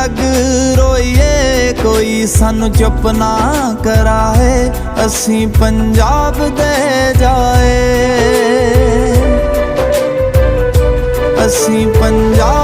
लग रोईए कोई सानू चुप ना कराए, असी पंजाब दे जाए, असी पंजाब